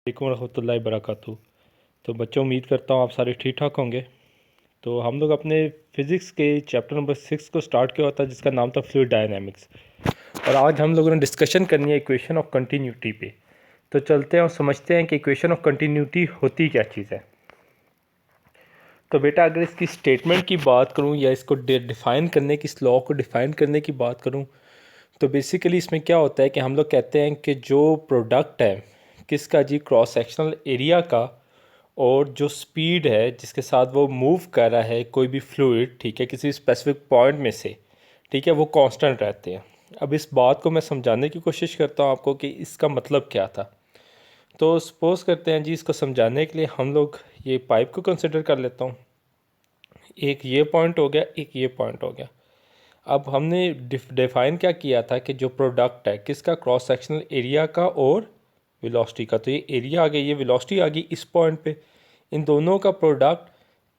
वालेकुम रहमतुल्लाहि वबरकातुहू। तो बच्चों, उम्मीद करता हूँ आप सारे ठीक ठाक होंगे। तो हम लोग अपने फ़िज़िक्स के चैप्टर नंबर 6 को स्टार्ट किया होता है, जिसका नाम था फ्लूइड डायनामिक्स। और आज हम लोगों ने डिस्कशन करनी है इक्वेशन ऑफ कंटिन्यूटी पे। तो चलते हैं और समझते हैं कि इक्वेशन ऑफ कंटिन्यूटी होती क्या चीज़ है। तो बेटा, अगर इसकी स्टेटमेंट की बात करूँ या इसको डिफ़ाइन करने की, इस लॉ को डिफ़ाइन करने की बात करूँ, तो बेसिकली इसमें क्या होता है कि हम लोग कहते हैं कि जो प्रोडक्ट है किसका जी, क्रॉस सेक्शनल एरिया का और जो स्पीड है जिसके साथ वो मूव कर रहा है कोई भी फ्लूइड, ठीक है, किसी स्पेसिफिक पॉइंट में से, ठीक है, वो कांस्टेंट रहते हैं। अब इस बात को मैं समझाने की कोशिश करता हूँ आपको कि इसका मतलब क्या था। तो सपोज़ करते हैं जी, इसको समझाने के लिए हम लोग ये पाइप को कंसिडर कर लेता हूँ। एक ये पॉइंट हो गया, एक ये पॉइंट हो गया। अब हमने डिफाइन क्या किया था कि जो प्रोडक्ट है किसका, क्रॉस सेक्शनल एरिया का और वेलोसिटी का। तो ये एरिया आ गया, ये वेलोसिटी आ गई इस पॉइंट पे, इन दोनों का प्रोडक्ट,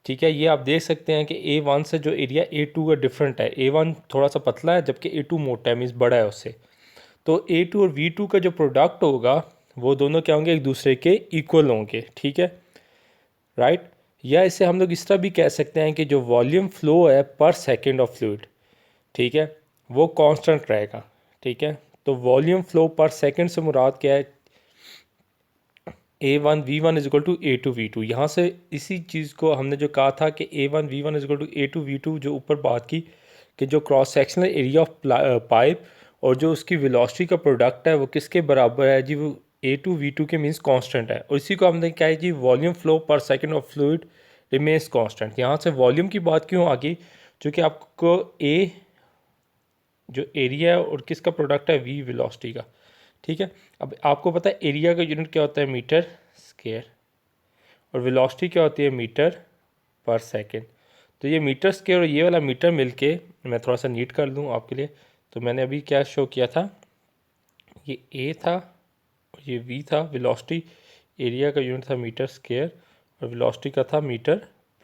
ठीक है। ये आप देख सकते हैं कि A1 से जो एरिया A2 का डिफरेंट है, A1 थोड़ा सा पतला है जबकि A2 मोटा है, मीन्स बड़ा है उससे। तो A2 और V2 का जो प्रोडक्ट होगा वो दोनों क्या होंगे, एक दूसरे के इक्वल होंगे, ठीक है, राइट। या इसे हम लोग इस तरह भी कह सकते हैं कि जो वॉल्यूम फ्लो है पर सेकेंड ऑफ फ्लूइड, ठीक है, वो कांस्टेंट रहेगा, ठीक है। तो वॉल्यूम फ्लो पर सेकंड से मुराद क्या है, A1 V1 is equal to A2 V2। यहाँ से इसी चीज़ को हमने जो कहा था कि A1 V1 is equal to A2 V2, जो ऊपर बात की कि जो cross sectional area of pipe और जो उसकी वेलोसिटी का प्रोडक्ट है वो किसके बराबर है जी, वो A2 V2 के मीन्स कांस्टेंट है। और इसी को हमने क्या है जी, वॉल्यूम फ्लो पर second of fluid remains constant. यहाँ से वॉल्यूम की बात क्यों आ गई, क्योंकि आपको A जो एरिया है और किसका प्रोडक्ट है, वी वेलोसिटी का, ठीक है। अब आपको पता है एरिया का यूनिट क्या होता है, मीटर स्क्वायर, और वेलोसिटी क्या होती है, मीटर पर सेकंड। तो ये मीटर स्क्वायर और ये वाला मीटर मिलके, मैं थोड़ा सा नीट कर दूँ आपके लिए। तो मैंने अभी क्या शो किया था, ये ए था और ये वी था। वेलोसिटी, एरिया का यूनिट था मीटर स्क्वायर और वेलोसिटी का था मीटर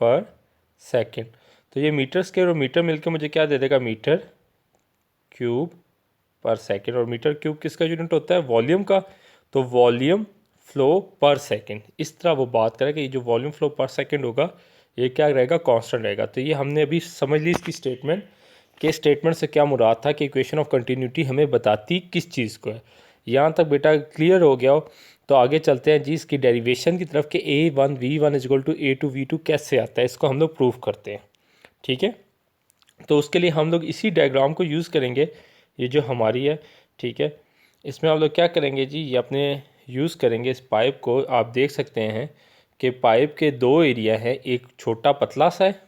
पर सेकंड। तो ये मीटर स्क्वायर और मीटर मिलके मुझे क्या दे देगा, मीटर क्यूब पर सेकंड। और मीटर क्यूब किसका यूनिट होता है, वॉल्यूम का। तो वॉल्यूम फ्लो पर सेकंड, इस तरह वो बात करें कि ये जो वॉल्यूम फ्लो पर सेकंड होगा ये क्या रहेगा, कांस्टेंट रहेगा। तो ये हमने अभी समझ ली इसकी स्टेटमेंट, कि स्टेटमेंट से क्या मुराद था कि इक्वेशन ऑफ कंटिन्यूटी हमें बताती किस चीज़ को है। यहाँ तक बेटा क्लियर हो गया हो, तो आगे चलते हैं जी इसकी डेरिवेशन की तरफ कि A1 V1 is equal to A2 V2 कैसे आता है, इसको हम लोग प्रूव करते हैं, ठीक है। तो उसके लिए हम लोग इसी डायग्राम को यूज़ करेंगे, ये जो हमारी है, ठीक है। इसमें हम लोग क्या करेंगे जी, ये अपने यूज़ करेंगे इस पाइप को। आप देख सकते हैं कि पाइप के दो एरिया हैं, एक छोटा पतला सा है,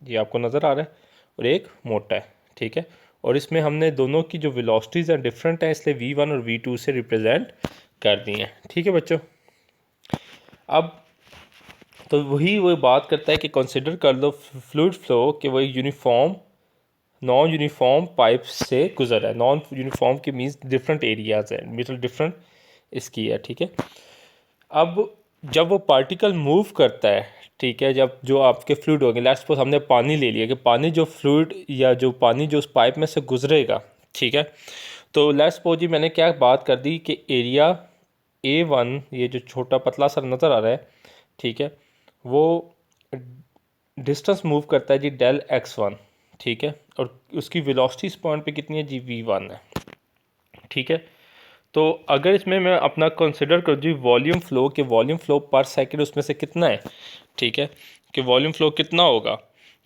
ये आपको नज़र आ रहा है, और एक मोटा है, ठीक है। और इसमें हमने दोनों की जो वेलोसिटीज़ हैं डिफरेंट हैं, इसलिए V1 और V2 से रिप्रेजेंट कर दिए हैं, ठीक है बच्चों। अब तो वही वो बात करता है कि कंसिडर कर लो फ्लूइड फ्लो कि वो यूनिफॉर्म नॉन यूनिफॉर्म पाइप से गुजर है। नॉन यूनिफॉर्म के मीन्स डिफरेंट एरियाज़ है, मतलब डिफरेंट इसकी है, ठीक है। अब जब वो पार्टिकल मूव करता है, ठीक है, जब जो आपके फ्लूइड होंगे, लेट्स सपोज हमने पानी ले लिया कि पानी जो फ्लूइड या जो पानी जो उस पाइप में से गुजरेगा, ठीक है। तो लेट्स सपोज जी मैंने क्या बात कर दी कि एरिया A1, ये जो छोटा पतला सा नज़र आ रहा है, ठीक है, वो डिस्टेंस मूव करता है जी डेल x1, ठीक है। और उसकी वेलोसिटी इस पॉइंट पे कितनी है जी, v1 है, ठीक है। तो अगर इसमें मैं अपना कंसिडर करूँ जी वॉल्यूम फ्लो, कि वॉल्यूम फ्लो पर सेकंड उसमें से कितना है, ठीक है, कि वॉल्यूम फ्लो कितना होगा,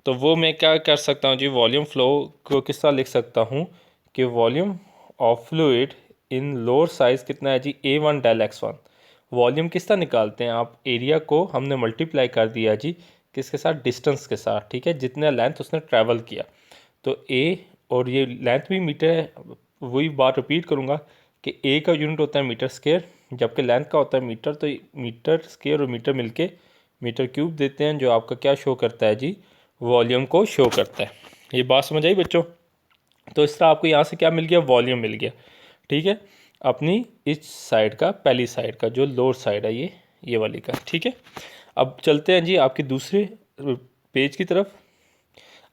तो वो मैं क्या कर सकता हूँ जी, वॉल्यूम फ्लो को किस तरह लिख सकता हूँ कि volume of fluid in lower size कितना है जी, A1 डेल x1। वॉल्यूम किस तरह निकालते हैं आप, एरिया को हमने मल्टीप्लाई कर दिया जी किसके साथ, डिस्टेंस के साथ, ठीक है, जितना लेंथ उसने ट्रैवल किया। तो A, और ये लेंथ भी मीटर है, वही बात रिपीट करूँगा कि A का यूनिट होता है मीटर स्क्वायर, जबकि लेंथ का होता है मीटर। तो मीटर स्क्वायर और मीटर मिलके मीटर क्यूब देते हैं, जो आपका क्या शो करता है जी, वॉल्यूम को शो करता है। ये बात समझ आई बच्चों। तो इस तरह आपको यहाँ से क्या मिल गया, वॉल्यूम मिल गया, ठीक है, अपनी इस साइड का, पहली साइड का जो लोअर साइड है, ये वाली का, ठीक है। अब चलते हैं जी आपके दूसरे पेज की तरफ।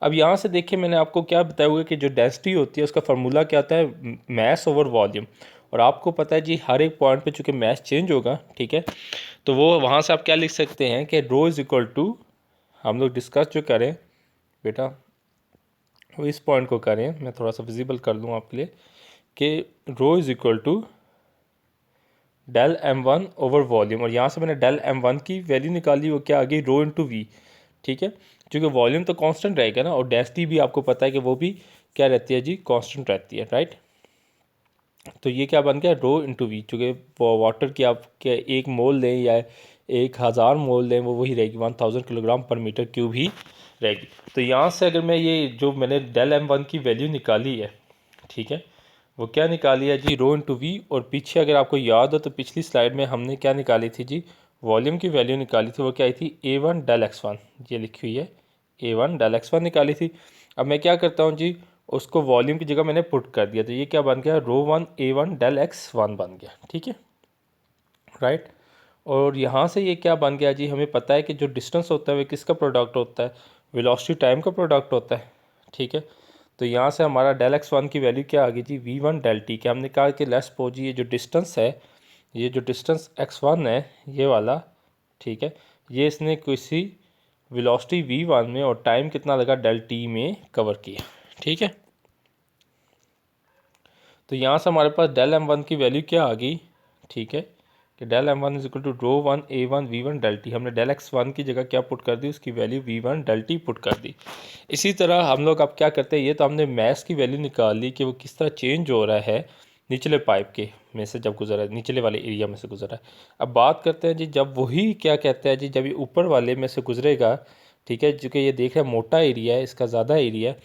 अब यहाँ से देखिए मैंने आपको क्या बताया हुआ है कि जो डेंसिटी होती है उसका फार्मूला क्या आता है, मैस ओवर वॉल्यूम। और आपको पता है जी हर एक पॉइंट पे चूँकि मैस चेंज होगा, ठीक है, तो वो वहाँ से आप क्या लिख सकते हैं कि रो इज़ इक्वल टू, हम लोग डिस्कस जो करें बेटा वो इस पॉइंट को करें, मैं थोड़ा सा विजिबल कर दूँ आपके लिए, कि rho is equal to del m1 over volume, और यहाँ से मैंने डेल m1 की वैल्यू निकाली, वो क्या आ गई रो इंटू वी। ठीक है, क्योंकि वॉल्यूम तो कांस्टेंट रहेगा ना, और डेंसिटी भी आपको पता है कि वो भी क्या रहती है जी, कांस्टेंट रहती है, राइट। तो ये क्या बन गया रो इंटू वी, चूँकि वाटर की आप क्या 1 मोल लें या 1000 मोल लें वो वही रहेगी, 1000 किलोग्राम पर मीटर क्यूब ही रहेगी। तो यहाँ से अगर मैं ये जो मैंने डेल m1 की वैल्यू निकाली है, ठीक है, वो क्या निकाली है जी रो इंटू वी, और पीछे अगर आपको याद हो तो पिछली स्लाइड में हमने क्या निकाली थी जी, वॉल्यूम की वैल्यू निकाली थी, वो क्या आई थी A1 डेल x1, ये लिखी हुई है A1 डेल x1 निकाली थी। अब मैं क्या करता हूँ जी, उसको वॉल्यूम की जगह मैंने पुट कर दिया, तो ये क्या बन गया रो 1 A1 डेल x1 बन गया, ठीक है, राइट। और यहाँ से ये क्या बन गया जी, हमें पता है कि जो डिस्टेंस होता है वो किसका प्रोडक्ट होता है, वेलोसिटी टाइम का प्रोडक्ट होता है, ठीक है। तो यहाँ से हमारा डेल x1 की वैल्यू क्या आ गई जी V1 डेल टी, के हमने कहा कि लेट्स सपोज ये जो डिस्टेंस है, ये जो डिस्टेंस x1 है ये वाला, ठीक है, ये इसने किसी वेलोसिटी V1 में और टाइम कितना लगा डेल टी में कवर किया, ठीक है। तो यहाँ से हमारे पास डेल m1 की वैल्यू क्या आ गई, ठीक है, कि del m1 is equal to rho 1 A1 V1 del T, हमने डेल x1 की जगह क्या पुट कर दी, उसकी value V1 del T put कर दी। इसी तरह हम लोग अब क्या करते हैं, ये तो हमने मैस की वैल्यू निकाल ली कि वो किस तरह चेंज हो रहा है निचले पाइप के में से जब गुजरा है, निचले वाले एरिया में से गुजरा है। अब बात करते हैं जी, जब वही क्या कहते हैं जी, जब ये ऊपर वाले में से गुजरेगा, ठीक है, क्योंकि ये देख रहे हैं मोटा एरिया है, इसका ज़्यादा एरिया है,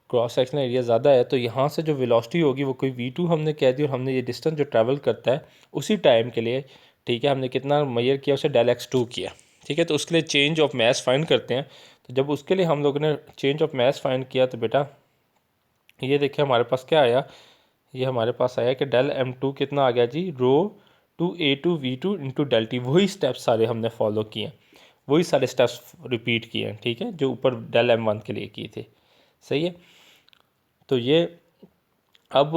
क्रॉस सेक्शनल एरिया ज़्यादा है, तो यहाँ से जो वेलोसिटी होगी वो कोई V2 हमने कह दी, और हमने ये डिस्टेंस जो ट्रैवल करता है उसी टाइम के लिए, ठीक है, हमने कितना मेजर किया, उसे डेल x2 किया, ठीक है। तो उसके लिए चेंज ऑफ मास फाइंड करते हैं। तो जब उसके लिए हम लोगों ने चेंज ऑफ मास फाइंड किया तो बेटा ये देखिए हमारे पास क्या आया, ये हमारे पास आया कि डेल m2 कितना आ गया zero to A2 V2 into del T. वही स्टेप्स सारे हमने फॉलो किए हैं, वही सारे स्टेप्स रिपीट किए हैं, ठीक है, जो ऊपर डेल m1 के लिए किए थे, सही है। तो ये अब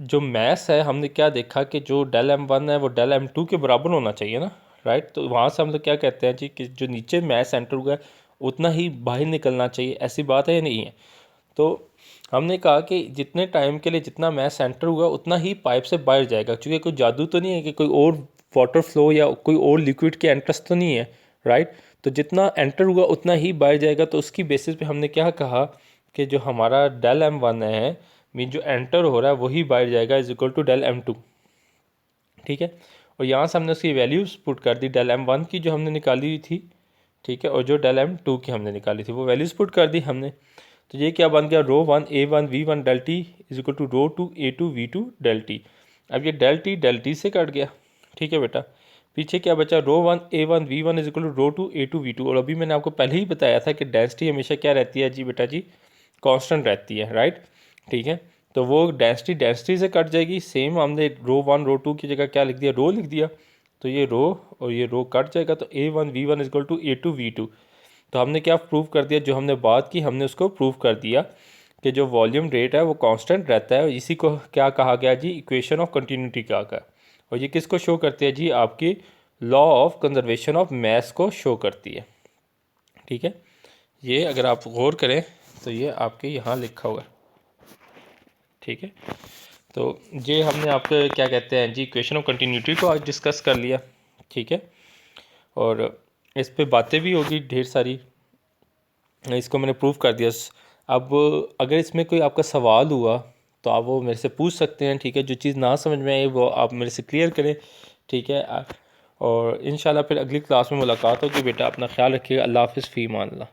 जो मैस है हमने क्या देखा कि जो डेल m1 है वो डेल m2 के बराबर होना चाहिए ना, राइट। तो वहाँ से हम लोग क्या कहते हैं जी कि जो नीचे मैस एंटर हुआ है उतना ही बाहर निकलना चाहिए, ऐसी बात है या नहीं है। तो हमने कहा कि जितने टाइम के लिए जितना मैस एंटर हुआ उतना ही पाइप से बाहर जाएगा, क्योंकि कोई जादू तो नहीं है कि कोई और वाटर फ्लो या कोई और लिक्विड के एंट्रेंस तो नहीं है, राइट। तो जितना एंटर हुआ उतना ही बाहर जाएगा। तो उसकी बेसिस पे हमने क्या कहा कि जो हमारा डेल m1 है मीन जो एंटर हो रहा है वही बाहर जाएगा is equal to del m2, ठीक है। और यहाँ से हमने उसकी वैल्यूज पुट कर दी, डेल m1 की जो हमने निकाली थी, ठीक है, और जो डेल m2 की हमने निकाली थी वो वैल्यूज पुट कर दी हमने। तो ये क्या बन गया rho 1 A1 V1 del T is equal to rho 2 A2 V2 del T. अब ये डेल टी से कट गया, ठीक है बेटा। पीछे क्या बचा rho 1 A1 V1 is equal to rho 2 A2 V2। और अभी मैंने आपको पहले ही बताया था कि डेंसिटी हमेशा क्या रहती है जी बेटा जी, कांस्टेंट रहती है, राइट, ठीक है। तो वो डेंसिटी से कट जाएगी। सेम हमने रो 1 रो 2 की जगह क्या लिख दिया, रो लिख दिया। तो ये रो और ये रो कट जाएगा, तो A1 V1 is equal to A2 V2। तो हमने क्या प्रूव कर दिया, जो हमने बात की हमने उसको प्रूव कर दिया कि जो वॉल्यूम रेट है वो कांस्टेंट रहता है। इसी को क्या कहा गया जी, इक्वेशन ऑफ कंटिन्यूटी कहा गया। और ये किसको शो करती है जी, आपकी law of conservation of mass को शो करती है, ठीक है। ये अगर आप गौर करें तो ये आपके यहाँ लिखा हुआ है, ठीक है। तो ये हमने आपके क्या कहते हैं जी, इक्वेशन ऑफ कंटिन्यूटी को आज डिस्कस कर लिया, ठीक है। और इस पे बातें भी होगी ढेर सारी, इसको मैंने प्रूव कर दिया। अब अगर इसमें कोई आपका सवाल हुआ तो आप वो मेरे से पूछ सकते हैं, ठीक है। जो चीज़ ना समझ में आए वो आप मेरे से क्लियर करें, ठीक है। और इंशाल्लाह फिर अगली क्लास में मुलाकात होगी। बेटा अपना ख्याल रखिएगा। अल्लाह हाफ़िज़, फ़ी अमान अल्लाह।